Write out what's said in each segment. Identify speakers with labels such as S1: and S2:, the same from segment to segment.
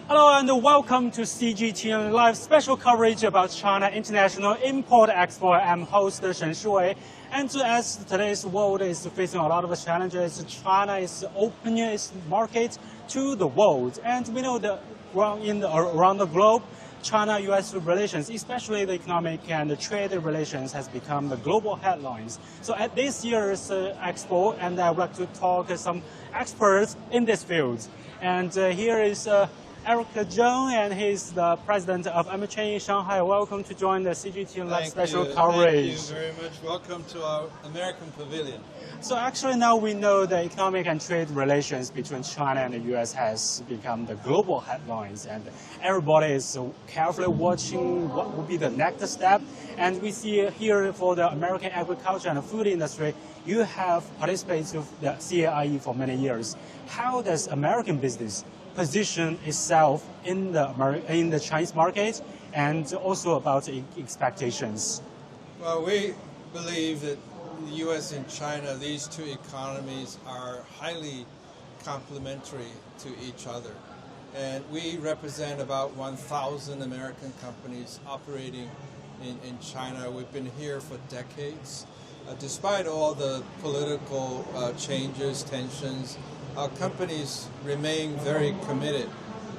S1: Hello and welcome to CGTN live special coverage about China International Import-Export. I'm host Shen Shuwei. And as today's world is facing a lot of challenges, China is opening its market to the world. And we know that around the globe, China-US relations, especially the economic and the trade relations, has become the global headlines. So at this year's Expo, and I would like to talk to some experts in this field. And here is Eric Zheng, and he's the president of MChain in Shanghai. Welcome to join the CGTN Live special coverage.
S2: Thank you very much. Welcome to our American Pavilion.
S1: So actually now we know the economic and trade relations between China and the US has become the global headlines, and everybody is carefully watching what will be the next step. And we see here for the American agriculture and food industry, you have participated with the CAIE for many years. How does American business position itself in the Chinese market, and also about expectations?
S2: Well, we believe that the U.S. and China, these two economies, are highly complementary to each other. And we represent about 1,000 American companies operating in China. We've been here for decades. Despite all the political changes, tensions, our companies remain very committed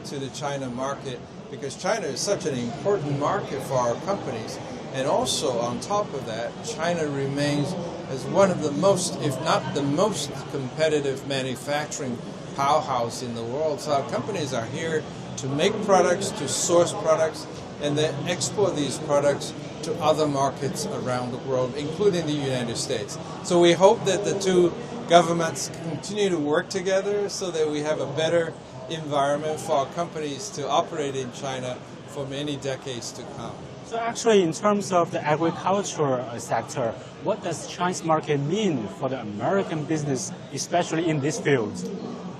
S2: to the China market because China is such an important market for our companies. And also, on top of that, China remains as one of the most, if not the most competitive manufacturing powerhouse in the world. So our companies are here to make products, to source products, and then export these products to other markets around the world, including the United States. So we hope that the two governments continue to work together so that we have a better environment for our companies to operate in China for many decades to come.
S1: So actually, in terms of the agriculture sector, what does Chinese market mean for the American business, especially in this field?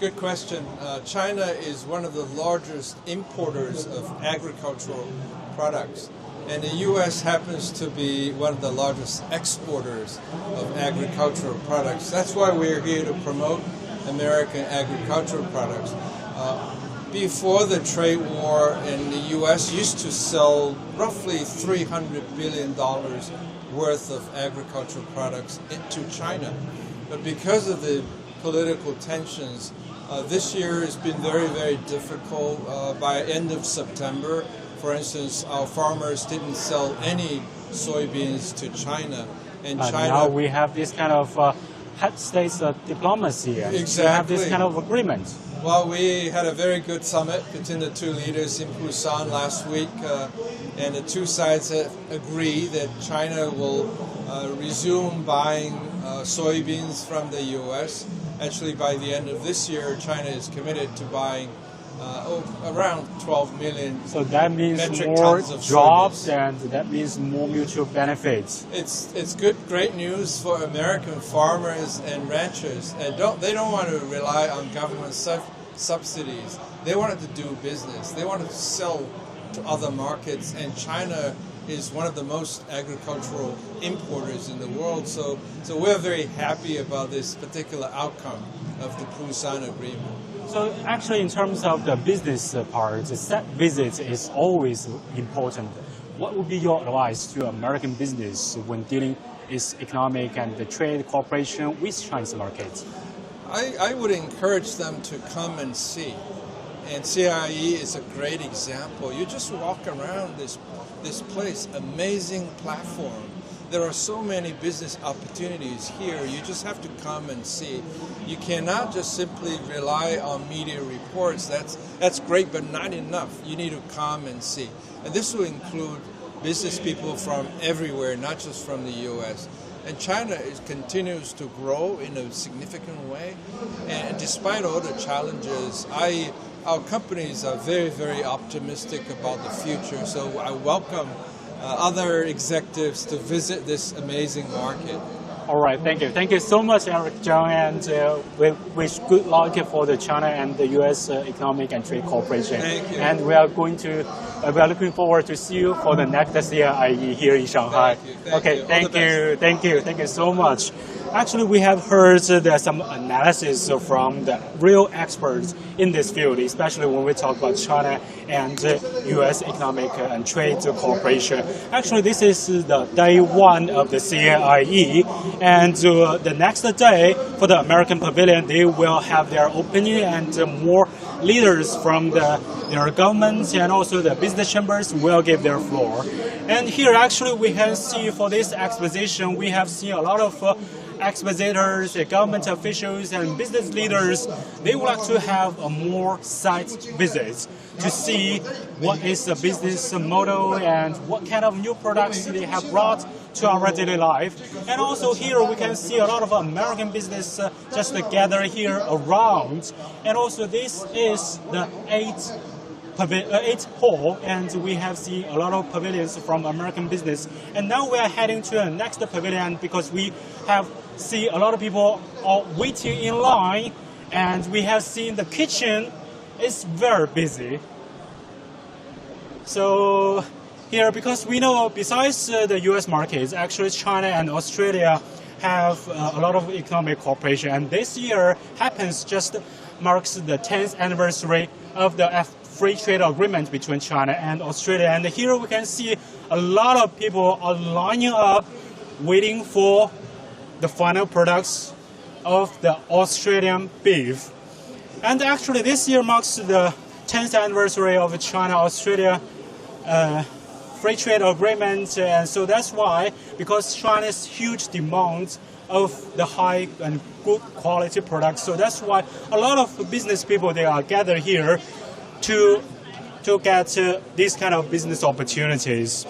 S2: Good question. China is one of the largest importers of agricultural products, and the U.S. happens to be one of the largest exporters of agricultural products. That's why we're here to promote American agricultural products. Before the trade war, in the U.S. used to sell roughly $300 billion worth of agricultural products into China. But because of the political tensions, this year has been very, very difficult. By end of September, for instance, our farmers didn't sell any soybeans to China. And China,
S1: now we have this kind of head states diplomacy.
S2: Exactly.
S1: We have this kind of agreement.
S2: Well, we had a very good summit between the two leaders in Busan last week, and the two sides have agreed that China will resume buying soybeans from the U.S. Actually, by the end of this year, China is committed to buying around 12 million
S1: so that means
S2: metric
S1: more
S2: tons of
S1: jobs,
S2: soybeans.
S1: and that means more mutual benefits.
S2: It's great news for American farmers and ranchers. And they don't want to rely on government subsidies. They wanted to do business. They wanted to sell to other markets, and China is one of the most agricultural importers in the world. So we're very happy about this particular outcome of the Busan Agreement.
S1: So actually, in terms of the business part, the set visit is always important. What would be your advice to American business when dealing with economic and the trade cooperation with Chinese markets?
S2: I would encourage them to come and see. And CIE is a great example. You just walk around this place, amazing platform. There are so many business opportunities here. You just have to come and see. You cannot just simply rely on media reports. That's great, but not enough. You need to come and see. And this will include business people from everywhere, not just from the U.S. And China continues to grow in a significant way. And despite all the challenges, our companies are very, very optimistic about the future. So I welcome other executives to visit this amazing market.
S1: All right, thank you. Thank you so much, Eric Zhang, and we wish good luck for the China and the U.S. Economic and Trade Cooperation.
S2: Thank you.
S1: And we are looking forward to see you for the next CIE here in Shanghai.
S2: Thank you.
S1: Thank you so much. Actually, we have heard there's some analysis from the real experts in this field, especially when we talk about China and U.S. economic and trade cooperation. Actually, this is the day one of the CIE, and the next day for the American Pavilion, they will have their opening, and more leaders from their governments and also the business chambers will give their floor. And here, actually, we can see for this exposition, we have seen a lot of expositors, government officials, and business leaders. They would like to have a more site visits to see what is the business model and what kind of new products they have brought to our daily life. And also here we can see a lot of American business just gather here around. And also this is the 8th hall, and we have seen a lot of pavilions from American business. And now we are heading to the next pavilion because we have seen a lot of people are waiting in line, and we have seen the kitchen is very busy. So here, because we know besides the U.S. markets, actually China and Australia have a lot of economic cooperation, and this year marks the 10th anniversary of the free trade agreement between China and Australia. And here we can see a lot of people are lining up waiting for the final products of the Australian beef. And actually this year marks the 10th anniversary of China-Australia free trade agreement, and so that's why, because China's huge demand of the high and good quality products, so that's why a lot of business people, they are gathered here to get these kind of business opportunities.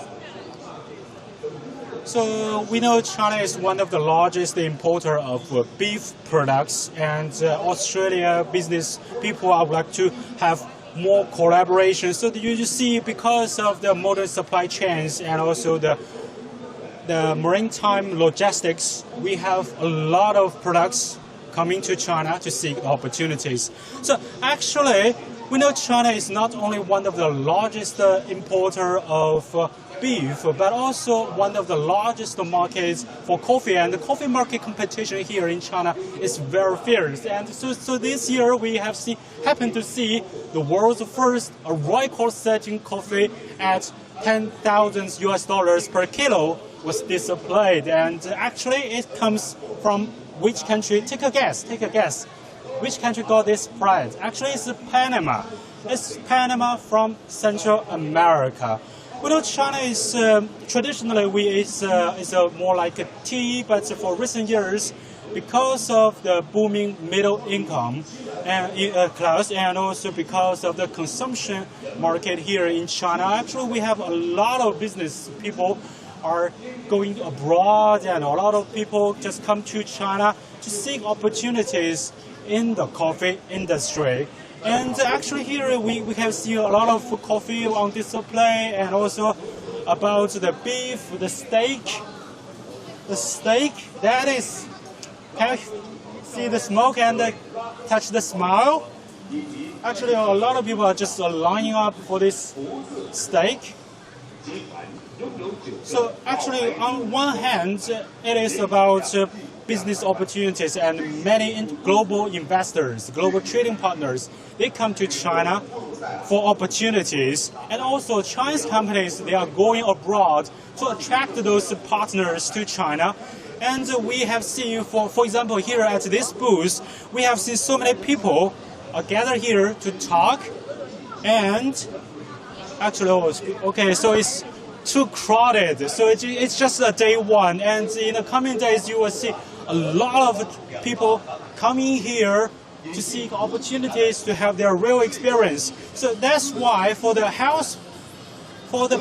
S1: So we know China is one of the largest importer of beef products, and Australia business people would like to have more collaboration. So you see, because of the modern supply chains and also the maritime logistics, we have a lot of products coming to China to seek opportunities. So actually, we know China is not only one of the largest importer of beef, but also one of the largest markets for coffee. And the coffee market competition here in China is very fierce. And so this year we have happened to see the world's first record-setting coffee at $10,000 per kilo was displayed. And actually it comes from which country? Take a guess. Which country got this prize? Actually, it's Panama. It's Panama from Central America. We know China is traditionally is more like a tea, but for recent years, because of the booming middle income class, and also because of the consumption market here in China, actually we have a lot of business people are going abroad, and a lot of people just come to China to seek opportunities in the coffee industry. And actually here we have seen a lot of coffee on display, and also about the beef, the steak. The steak, that is, can you see the smoke and touch the smile? Actually a lot of people are just lining up for this steak. So actually on one hand, it is about business opportunities, and many global investors, global trading partners, they come to China for opportunities. And also Chinese companies, they are going abroad to attract those partners to China. And we have seen, for example, here at this booth, we have seen so many people gathered here to talk. And actually, okay, so it's too crowded. So it's just a day one. And in the coming days, you will see a lot of people coming here to seek opportunities to have their real experience. So that's why for the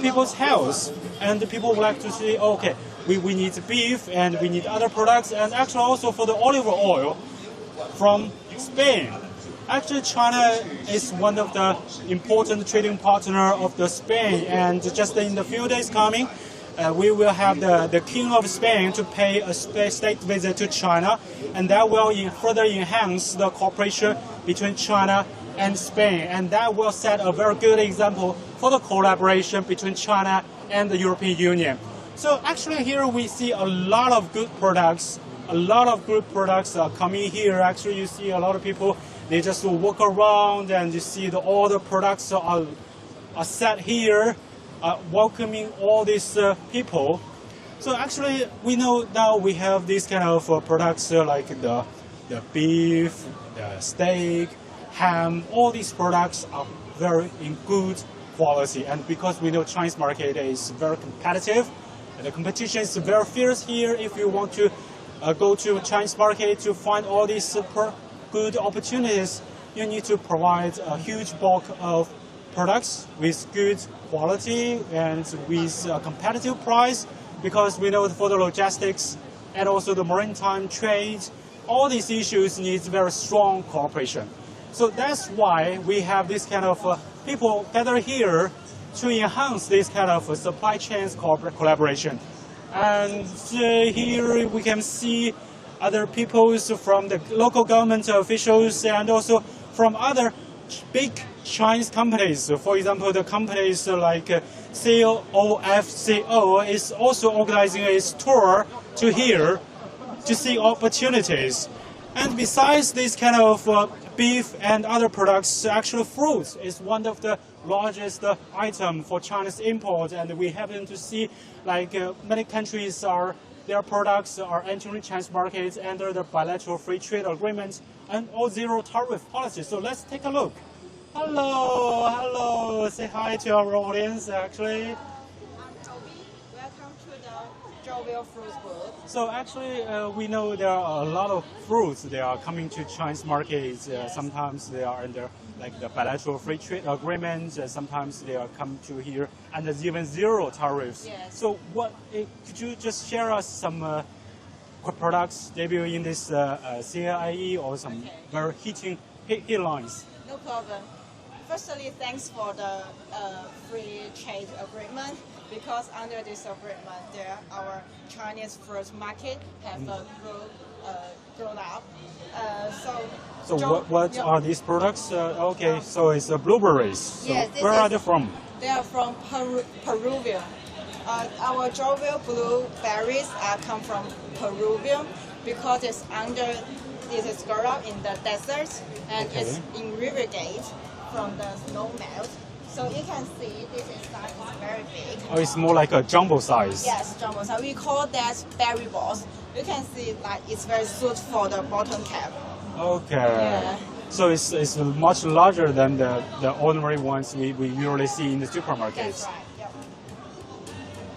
S1: people's health, and the people would like to see, okay, we need beef and we need other products, and actually also for the olive oil from Spain. Actually, China is one of the important trading partner of the Spain, and just in the few days coming, we will have the King of Spain to pay a state visit to China, and that will further enhance the cooperation between China and Spain, and that will set a very good example for the collaboration between China and the European Union. So actually here we see a lot of good products. A lot of good products are coming here. Actually, you see a lot of people, they just walk around and you see all the products are set here, welcoming all these people. So actually, we know now we have these kind of products like the beef, the steak, ham. All these products are very in good quality. And because we know Chinese market is very competitive, and the competition is very fierce here. If you want to go to Chinese market to find all these good opportunities, you need to provide a huge bulk of products with good quality and with a competitive price, because we know for the logistics and also the maritime trade, all these issues need very strong cooperation. So that's why we have this kind of people gather here to enhance this kind of supply chains collaboration. And here we can see other people from the local government officials and also from other big Chinese companies. For example, the companies like COFCO is also organizing a tour to here to see opportunities. And besides this kind of beef and other products, actually fruits is one of the largest item for China's import, and we happen to see like many countries their products are entering Chinese markets under the bilateral free trade agreement and all zero tariff policy. So let's take a look. Hello, say hi to our audience actually.
S3: I'm Toby. Welcome to the Jovial Fruits booth.
S1: So actually, we know there are a lot of fruits. They are coming to Chinese markets.
S3: Yes.
S1: Sometimes they are under like the bilateral free trade agreements. Sometimes they are come to here and there's even zero tariffs.
S3: Yes.
S1: So could you just share us some products debut in this CIE or some very hitting headlines?
S3: No problem. Firstly, thanks for the free trade agreement, because under this agreement, our Chinese fruit market have grown up.
S1: So what are these products? Okay, so it's blueberries. So
S3: yes,
S1: where are they from?
S3: They are from Peruvian. Our jovial blueberries come from Peruvian because it's grown up in the desert and it's irrigated from the snow melt. So you can see this size is very big.
S1: Oh, it's more like a jumbo size.
S3: Yes, jumbo size. We call that berry balls. You can see like it's very suited for the bottom cap.
S1: Okay.
S3: Yeah.
S1: So it's much larger than the ordinary ones we usually see in the supermarkets.
S3: That's right. Yep.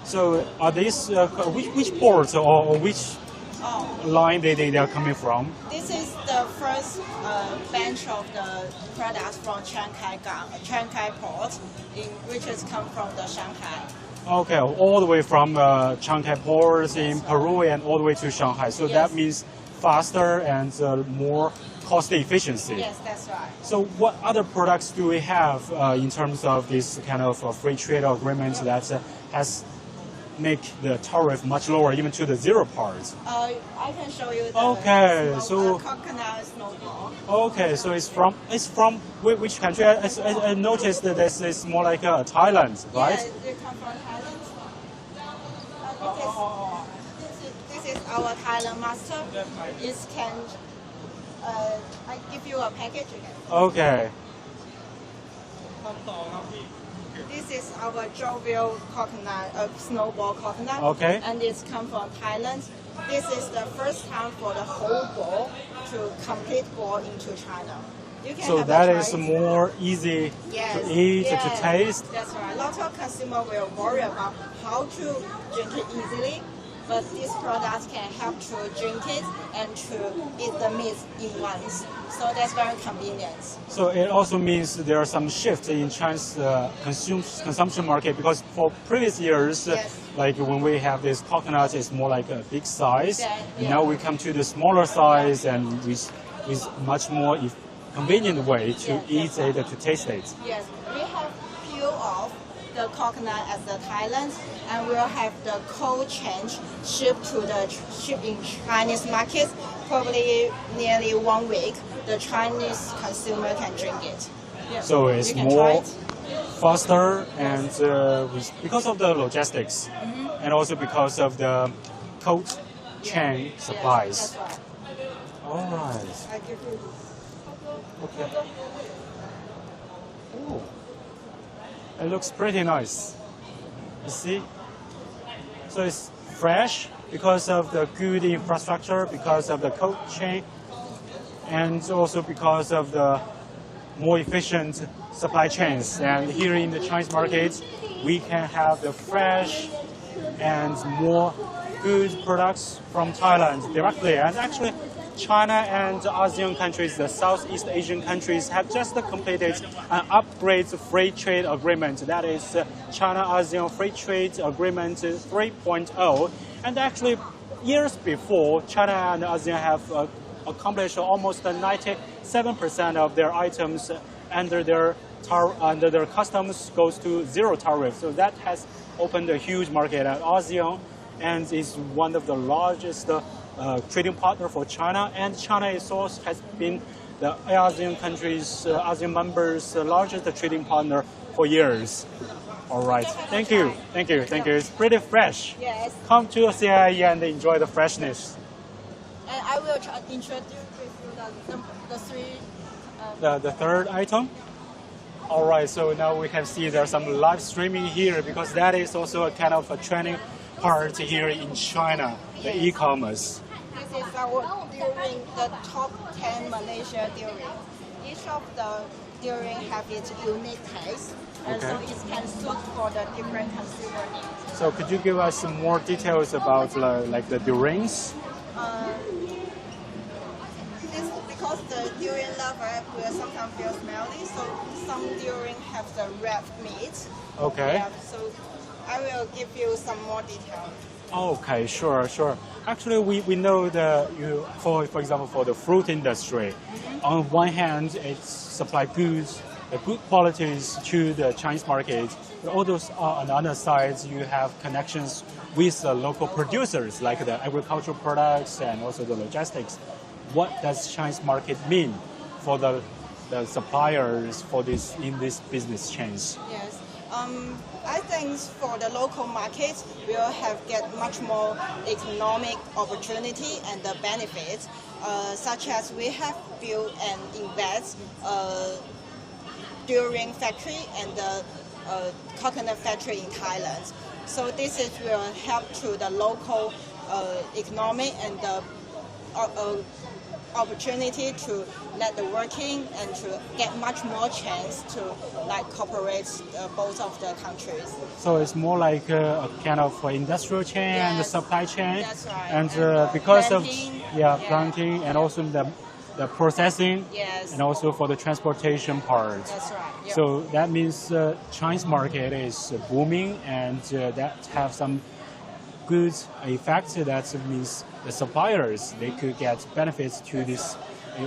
S1: So are these which ports or which line they are coming from?
S3: This is the first batch of the products from Shanghai port, which has come from the Shanghai.
S1: Okay, all the way from Shanghai ports in Peru and all the way to Shanghai. So that means faster and more cost efficiency.
S3: Yes, that's right.
S1: So what other products do we have in terms of this kind of free trade agreement that has make the tariff much lower, even to the zero part?
S3: I can show you the coconut snowball.
S1: Okay, so it's from which country? I noticed that this is more like Thailand, right?
S3: Yeah, they come from Thailand. This is our Thailand master. I give you a package again.
S1: Okay.
S3: This is our jovial coconut, snowball coconut.
S1: Okay.
S3: And it's come from Thailand. This is the first time for the whole ball to complete ball into China. You can
S1: So that is more easy to eat, to taste.
S3: That's right. A lot of consumers will worry about how to drink it easily, but these products can help to drink it and to eat the meat in once. So that's very convenient. So
S1: it also means there are some shifts in China's consumption market, because for previous years, like when we have this coconut, it's more like a big size. Now we come to the smaller size and with much more convenient way to eat it, to taste it.
S3: Yes, we have peel off the coconut as the Thailand, and we'll have the cold change shipped in Chinese markets. Probably nearly 1 week, the Chinese consumer can drink it. Yeah.
S1: So it's
S3: You can try
S1: more
S3: it.
S1: faster and because of the logistics and also because of the cold chain supplies.
S3: Yes, that's right.
S1: All right.
S3: I give you.
S1: Okay. Ooh. It looks pretty nice. You see? So it's fresh because of the good infrastructure, because of the cold chain, and also because of the more efficient supply chains. And here in the Chinese market, we can have the fresh and more good products from Thailand directly. And actually, China and ASEAN countries, the Southeast Asian countries, have just completed an upgrade free trade agreement. That is China-ASEAN Free Trade Agreement 3.0. And actually, years before, China and ASEAN have accomplished almost 97% of their items under their customs goes to zero tariff. So that has opened a huge market at ASEAN and is one of the largest trading partner for China. And China has been the ASEAN countries, ASEAN members' largest trading partner for years. All right. Thank you. Thank you. Thank you. It's pretty fresh.
S3: Yes.
S1: Come to CIE and enjoy the freshness.
S3: And I will introduce you the three.
S1: The third item. All right, so now we can see there's some live streaming here because that is also a kind of a trending part here in China, the e-commerce.
S3: This is our during the top 10 Malaysia durian. Each of the durian have its unique taste, and so it can suit for the different consumer needs.
S1: So could you give us some more details about like the durians?
S3: Because the durian lover will sometimes feel smelly, so some durian have the red meat.
S1: Okay.
S3: Yeah, so I will give you some more details.
S1: Okay, sure. Actually, we know that for example, for the fruit industry, on one hand, it's supply goods, the good qualities to the Chinese market. But also on the other side, you have connections with the local producers, like the agricultural products and also the logistics. What does Chinese market mean for the suppliers for this in this business chains?
S3: Yes. I think for the local market, we'll get much more economic opportunity and the benefits, such as we have built and invest durian factory and the coconut factory in Thailand. So this will help to the local economic and the opportunity to let the working and to get much more chance to cooperate both of the countries.
S1: So it's more like a kind of industrial chain and the supply chain.
S3: That's right.
S1: And because
S3: planting,
S1: of planting and also the processing
S3: Yes.
S1: and also for the transportation part.
S3: That's right. Yeah.
S1: So that means Chinese market is booming and that have some good effect. That means the suppliers, they could get benefits to this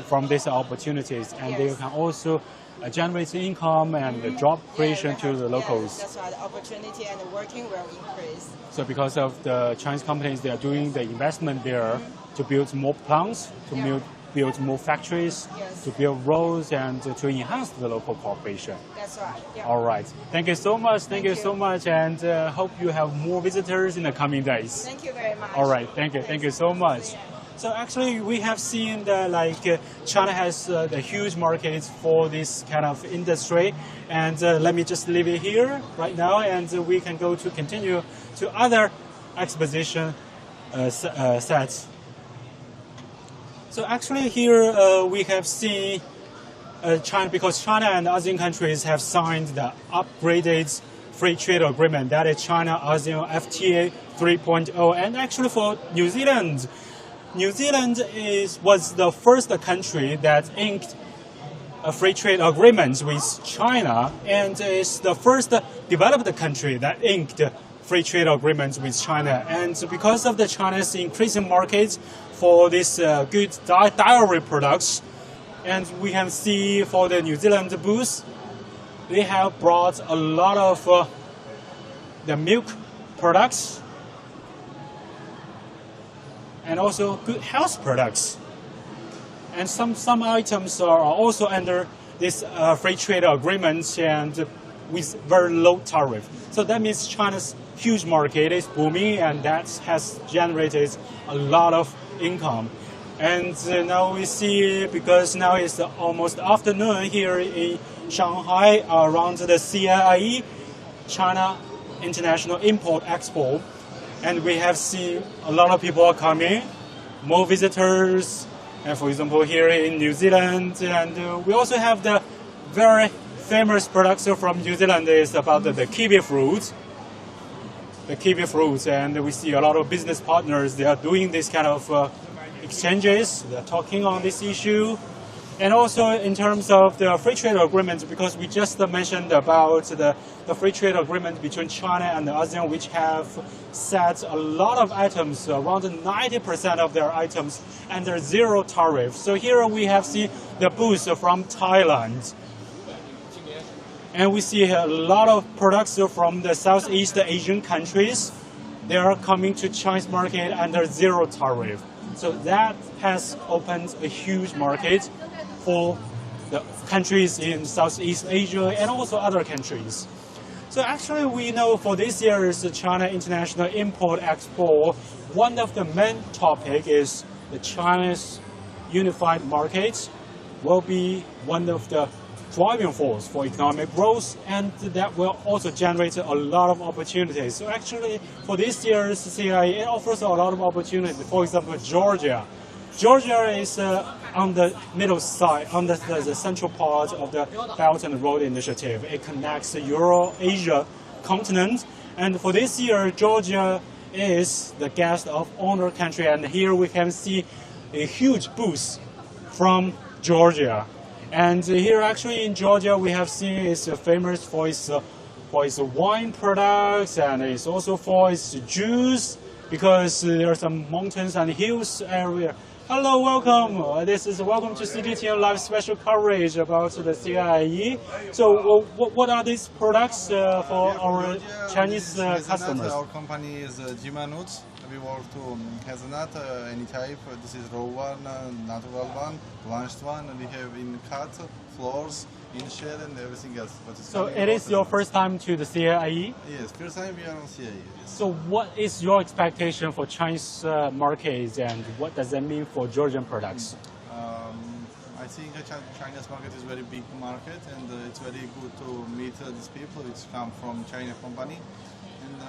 S1: from these opportunities, and they can also generate income and job creation to the locals.
S3: That's right. The opportunity and the working will increase.
S1: So because of the Chinese companies, they are doing the investment there to build more plants, to build more factories,
S3: Yes.
S1: to build roads, and to enhance the local cooperation.
S3: That's right. Yeah.
S1: All right. Thank you so much. Thank you
S3: you.
S1: so much, and hope you have more visitors in the coming days.
S3: Thank you very much.
S1: All right. Thank you. Thank you so much. So actually, we have seen that China has the huge market for this kind of industry, and let me just leave it here right now, and we can go to continue to other exposition sets. So actually here we have seen China, because China and ASEAN countries have signed the upgraded free trade agreement, that is China-ASEAN FTA 3.0. And actually for New Zealand, was the first country that inked a free trade agreement with China, and is the first developed country that inked free trade agreements with China. And because of the China's increasing market for these good dairy products, and we can see for the New Zealand booth, they have brought a lot of the milk products, and also good health products. And some items are also under this free trade agreement and with very low tariff. So that means China's huge market is booming, and that has generated a lot of income. And now we see, because now it's almost afternoon here in Shanghai, around the CIIE, China International Import Expo, and we have seen a lot of people coming, more visitors, and for example here in New Zealand, and we also have the very famous products from New Zealand is about the kiwi fruit. The kiwi fruits, and we see a lot of business partners, they are doing this kind of exchanges, they're talking on this issue. And also in terms of the free trade agreement, because we just mentioned about the free trade agreement between China and the ASEAN, which have set a lot of items, around 90% of their items under zero tariff. So here we have seen the booth from Thailand. And we see a lot of products from the Southeast Asian countries. They are coming to Chinese market under zero tariff. So that has opened a huge market for the countries in Southeast Asia and also other countries. So actually we know for this year's China International Import Expo, one of the main topics is the China's unified market will be one of the driving force for economic growth, and that will also generate a lot of opportunities. So actually for this year's CIIE, it offers a lot of opportunities. For example, Georgia. Georgia is on the middle side, on the central part of the Belt and Road Initiative. It connects the Euro-Asia continent, and for this year, Georgia is the guest of honor country, and here we can see a huge booth from Georgia. And here actually in Georgia we have seen it's famous for its wine products, and it's also for its juice, because there are some mountains and hills area. Hello, welcome. This is welcome to CGTN live special coverage about the CIIE. So what are these products for our Chinese customers?
S4: Our company is Jimanut. We work to hazelnut, any type. This is raw one, natural one, blanched one, and we have in cut, floors, in shell, and everything else.
S1: So it is your first time to the CIIE?
S4: Yes, first time we are on CIIE. Yes.
S1: So what is your expectation for Chinese markets, and what does that mean for Georgian products?
S4: I think China's market is very big market, and it's very good to meet these people which come from China company. And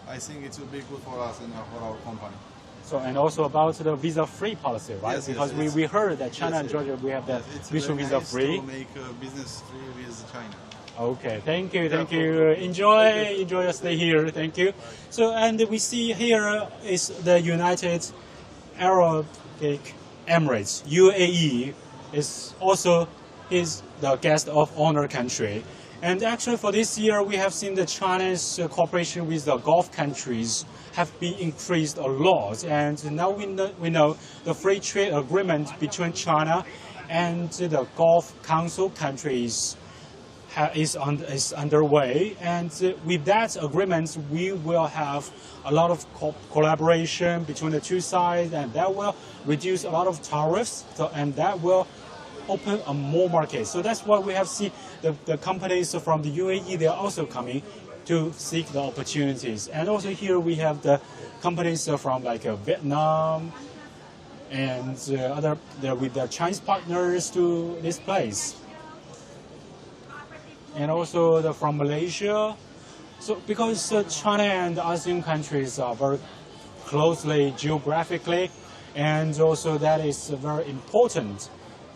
S4: I think it will be good for us and for our company.
S1: So, and also about the visa-free policy, right?
S4: Yes,
S1: because
S4: yes,
S1: we heard that China and Georgia, we have the mutual visa-free.
S4: To make business free with China.
S1: Okay, thank you. Enjoy your stay here. Thank you. So, and we see here is the United Arab Emirates, UAE, is also the guest of honor country. And actually for this year, we have seen the China's cooperation with the Gulf countries have been increased a lot. And now we know the free trade agreement between China and the Gulf Council countries is underway. And with that agreement, we will have a lot of collaboration between the two sides, and that will reduce a lot of tariffs, and that will open a more market. So that's why we have seen the companies from the UAE, they are also coming to seek the opportunities. And also here we have the companies from like Vietnam and with their Chinese partners to this place. And also from Malaysia. So because China and ASEAN countries are very closely geographically, and also that is very important.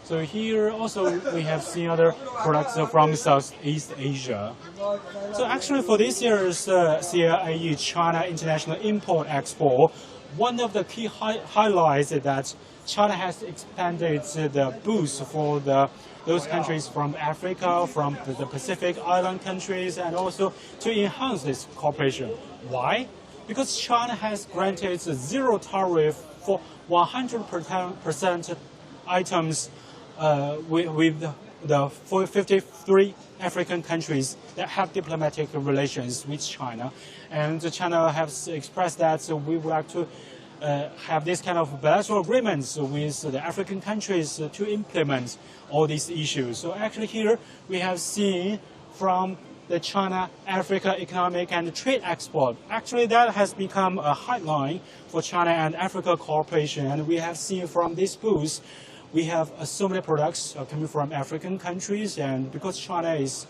S1: So here also we have seen other products from Southeast Asia. So actually for this year's CIIE China International Import Expo, one of the key highlights is that China has expanded the booth for those countries from Africa, from the Pacific Island countries, and also to enhance this cooperation. Why? Because China has granted zero tariff for 100% items with the 53 African countries that have diplomatic relations with China. And China has expressed that we would like to have this kind of bilateral agreements with the African countries to implement all these issues. So actually here we have seen from the China-Africa economic and trade export. Actually that has become a highline for China and Africa cooperation. And we have seen from this booth, we have so many products coming from African countries, and because China is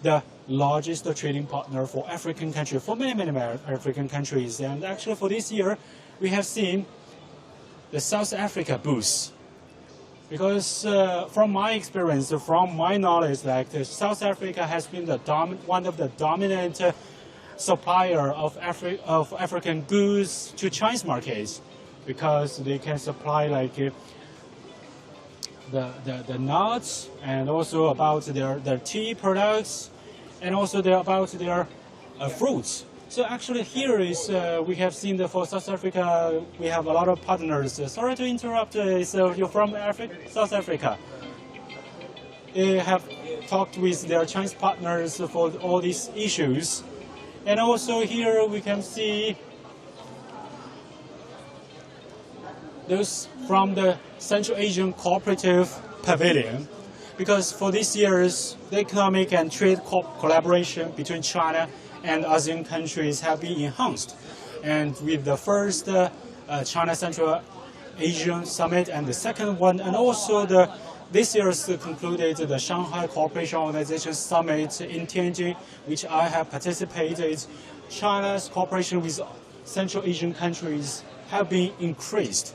S1: the largest trading partner for African countries, for many African countries. And actually for this year, we have seen the South Africa booth. Because from my experience, from my knowledge, like South Africa has been the one of the dominant supplier of African goods to Chinese markets, because they can supply like the nuts, and also about their tea products, and also about their fruits. So actually here is, we have seen that for South Africa, we have a lot of partners. Sorry to interrupt, so you're from South Africa. They have talked with their Chinese partners for all these issues. And also here we can see those from the Central Asian Cooperative Pavilion, because for this year's the economic and trade collaboration between China and ASEAN countries have been enhanced. And with the first China Central Asian Summit and the second one, and also this year's concluded the Shanghai Cooperation Organization Summit in Tianjin, which I have participated, China's cooperation with Central Asian countries have been increased.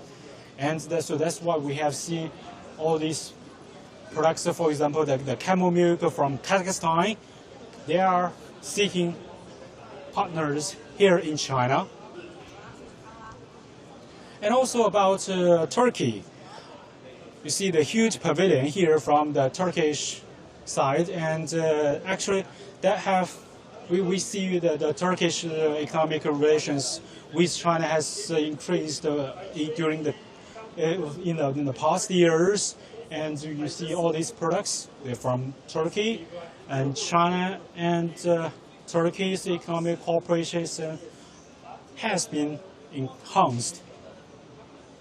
S1: And so that's why we have seen all these products, for example, the camel milk from Kazakhstan, they are seeking partners here in China. And also about Turkey. You see the huge pavilion here from the Turkish side, and actually we see the Turkish economic relations with China has increased during in the past years. And you see all these products, they're from Turkey, and China and Turkey's economic cooperation has been enhanced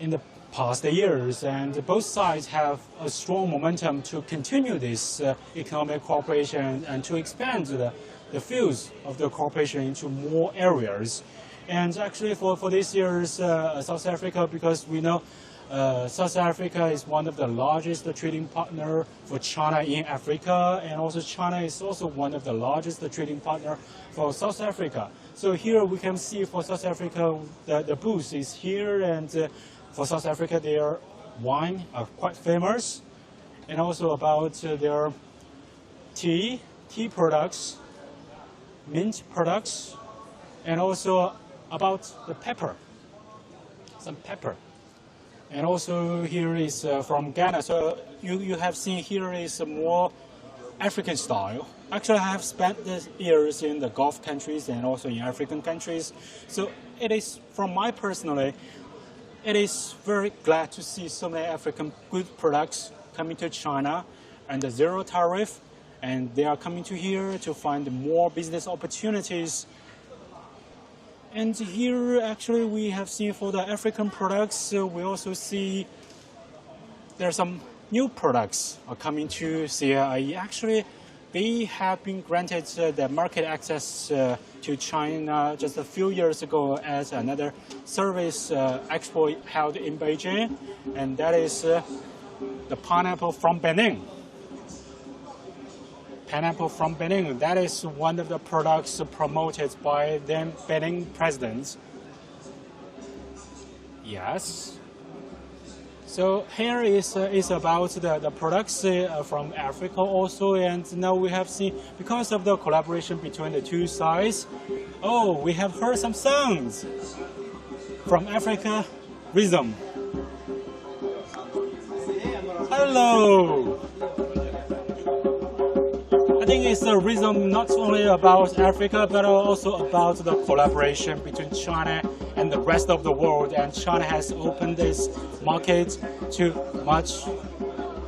S1: in the past years, and both sides have a strong momentum to continue this economic cooperation and to expand the fields of the cooperation into more areas. And actually for this year's South Africa, because we know South Africa is one of the largest trading partner for China in Africa, and also China is also one of the largest trading partner for South Africa. So here we can see for South Africa, the booth is here, and for South Africa, their wine are quite famous, and also about their tea products, mint products, and also about the pepper, some pepper. And also here is from Ghana. So you have seen here is more African style. Actually, I have spent the years in the Gulf countries and also in African countries. So it is, from my personally, it is very glad to see so many African good products coming to China and the zero tariff, and they are coming to here to find more business opportunities. And here, actually, we have seen for the African products, we also see there are some new products are coming to CIE. Actually, they have been granted the market access to China just a few years ago as another service expo held in Beijing, and that is the pineapple from Benin. Pineapple from Benin, that is one of the products promoted by then Benin president. Yes. So here is about the products from Africa also, and now we have seen, because of the collaboration between the two sides, oh, we have heard some sounds from Africa rhythm. Hello. I think it's a rhythm not only about Africa, but also about the collaboration between China and the rest of the world. And China has opened its market to much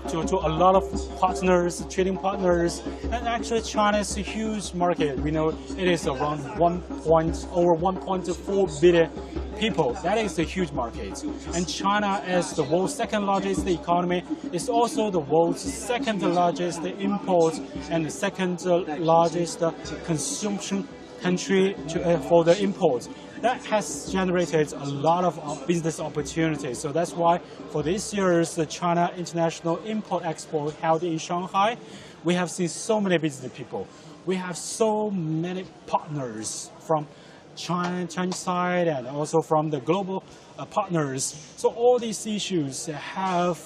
S1: to a lot of partners, trading partners, and actually China is a huge market. We know it is around over 1.4 billion people. That is a huge market. And China, as the world's second largest economy, is also the world's second largest import and the second largest consumption country for the import. That has generated a lot of business opportunities. So that's why for this year's China International Import-Expo held in Shanghai, we have seen so many business people. We have so many partners from Chinese side and also from the global partners. So all these issues have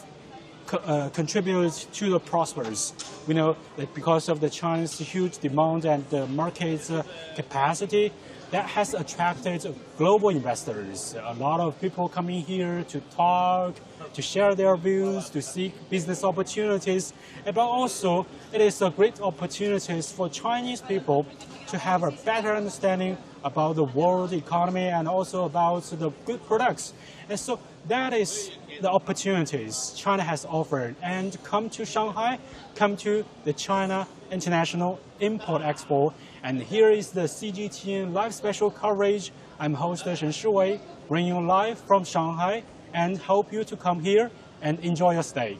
S1: contributed to the prosperous. We know that because of the China's huge demand and the market's capacity, that has attracted global investors. A lot of people coming here to talk, to share their views, to seek business opportunities. But also, it is a great opportunity for Chinese people to have a better understanding about the world economy and also about the good products. And so that is the opportunities China has offered. And come to Shanghai, come to the China International Import-Expo. And here is the CGTN live special coverage. I'm host Shen Shiwei, bringing you live from Shanghai and hope you to come here and enjoy your stay.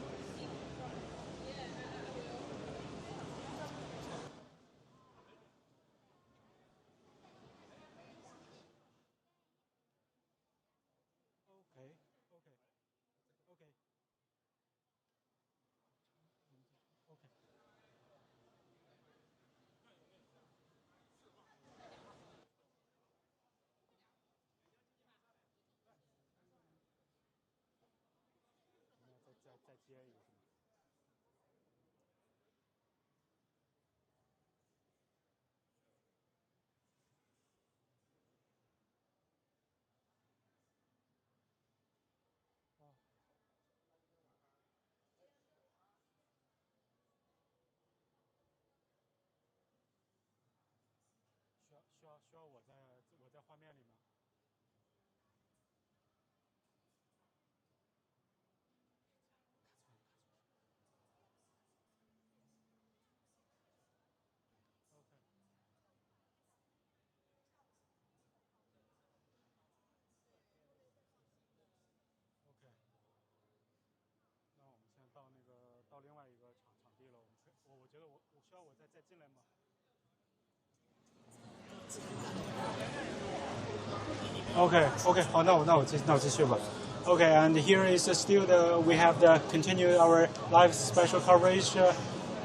S1: Okay, 好，那我继续吧。Okay, and here is still we have continue our live special coverage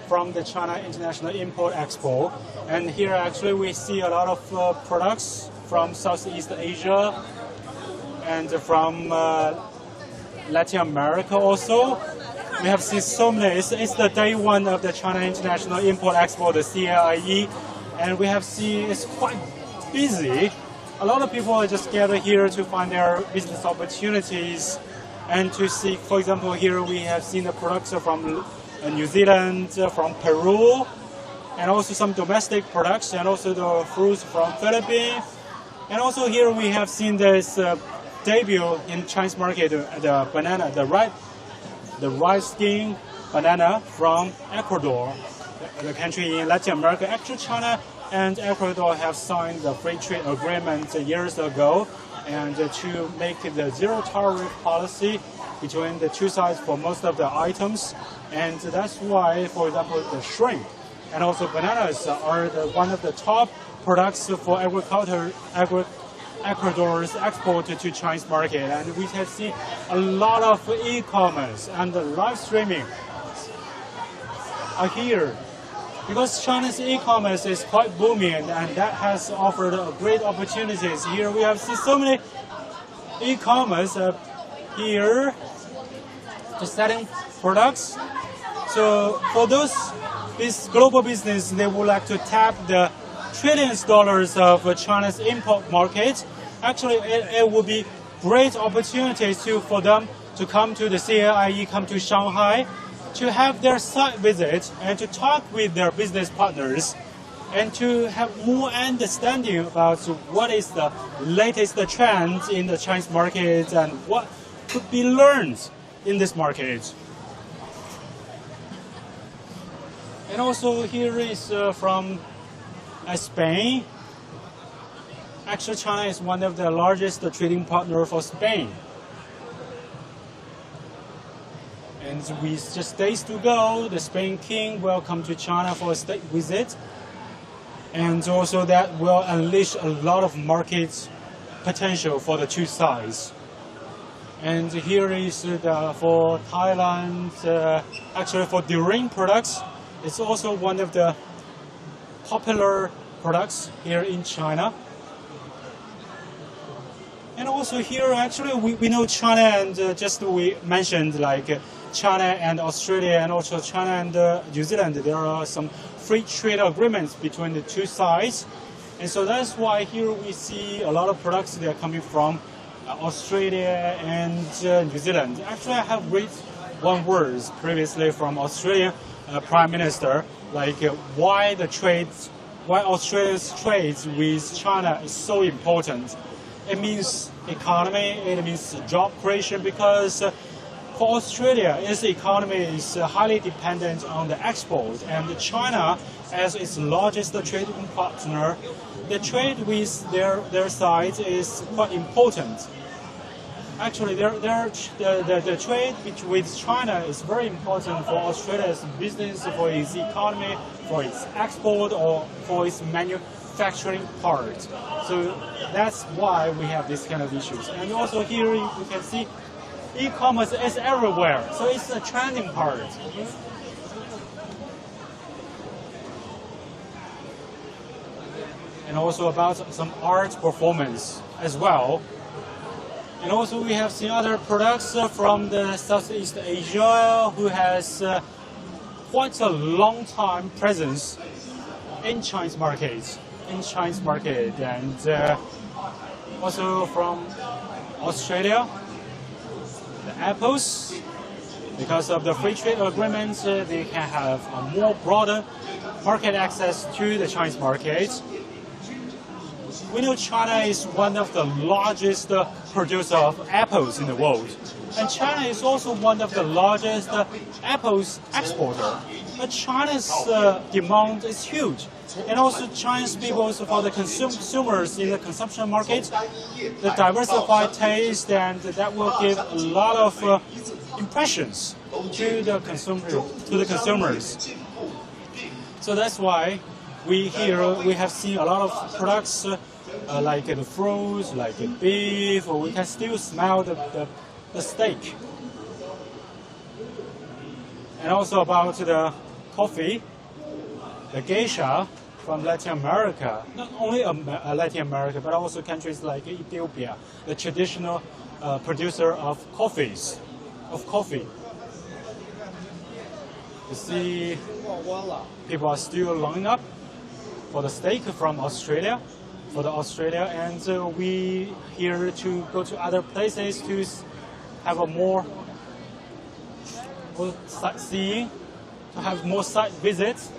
S1: from the China International Import-Expo. And here actually we see a lot of products from Southeast Asia and from Latin America also. We have seen so many. It's the day one of the China International Import-Expo, the CAIE, and we have seen it's quite busy. A lot of people are just gathered here to find their business opportunities and to see, for example, here we have seen the products from New Zealand, from Peru, and also some domestic products, and also the fruits from Philippines. And also here we have seen this debut in Chinese market, the banana, the rice skin banana from Ecuador, the country in Latin America. Actually, China and Ecuador have signed the free trade agreement years ago, and to make the zero tariff policy between the two sides for most of the items. And that's why, for example, the shrimp and also bananas are one of the top products for agriculture. Ecuador's export to Chinese market, and we have seen a lot of e-commerce and live streaming are here because China's e-commerce is quite booming, and that has offered great opportunities. Here we have seen so many e-commerce here to selling products. So for this global business, they would like to tap the trillions of dollars of China's import market. Actually, it would be great opportunities for them to come to the CAIE, come to Shanghai, to have their site visit and to talk with their business partners and to have more understanding about what is the latest trend in the Chinese market and what could be learned in this market. And also here is from Spain. Actually, China is one of the largest trading partner for Spain. And with just days to go, the Spain King will come to China for a state visit. And also that will unleash a lot of market potential for the two sides. And here is for Thailand, actually for durian products. It's also one of the popular products here in China. And also here, actually, we know China and just we mentioned like China and Australia and also China and New Zealand, there are some free trade agreements between the two sides. And so that's why here we see a lot of products that are coming from Australia and New Zealand. Actually, I have read one word previously from Australian Prime Minister, like why Australia's trade with China is so important. It means economy, it means job creation, because for Australia, its economy is highly dependent on the export, and China, as its largest trading partner, the trade with their side is quite important. Actually, the trade with China is very important for Australia's business, for its economy, for its export, or for its manufacturing part. So that's why we have this kind of issues. And also here you can see e-commerce is everywhere, so it's a trending part. And also about some art performance as well. And also we have seen other products from the Southeast Asia who has quite a long time presence in Chinese market. And also from Australia, the apples, because of the free trade agreement, they can have a more broader market access to the Chinese market. We know China is one of the largest producers of apples in the world. And China is also one of the largest apples exporter. But China's demand is huge. And also Chinese people, for the consumers in the consumption market, the diversified taste, and that will give a lot of impressions to the consumers. So that's why we have seen a lot of products like the fruits, like the beef, or we can still smell the steak. And also about the coffee, the geisha from Latin America, not only Latin America, but also countries like Ethiopia, the traditional producer of coffee. You see, people are still lining up for the steak from Australia, and we here to go to other places to have a more sightseeing, to have more site visits.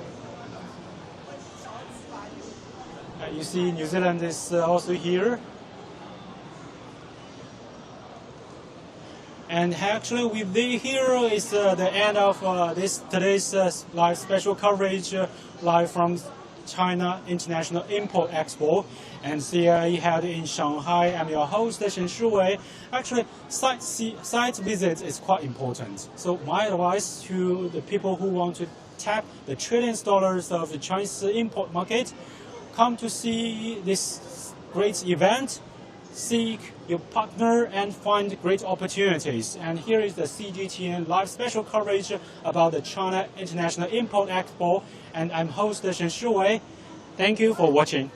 S1: You see, New Zealand is also here. And actually, here is the end of today's live special coverage, live from China International Import Expo and CIE held in Shanghai. I'm your host, Shen Shuwei. Actually, site visits is quite important. So my advice to the people who want to tap the trillions of dollars of the Chinese import market, come to see this great event, seek your partner, and find great opportunities. And here is the CGTN live special coverage about the China International Import Expo. And I'm host Shen Shuwei. Thank you for watching.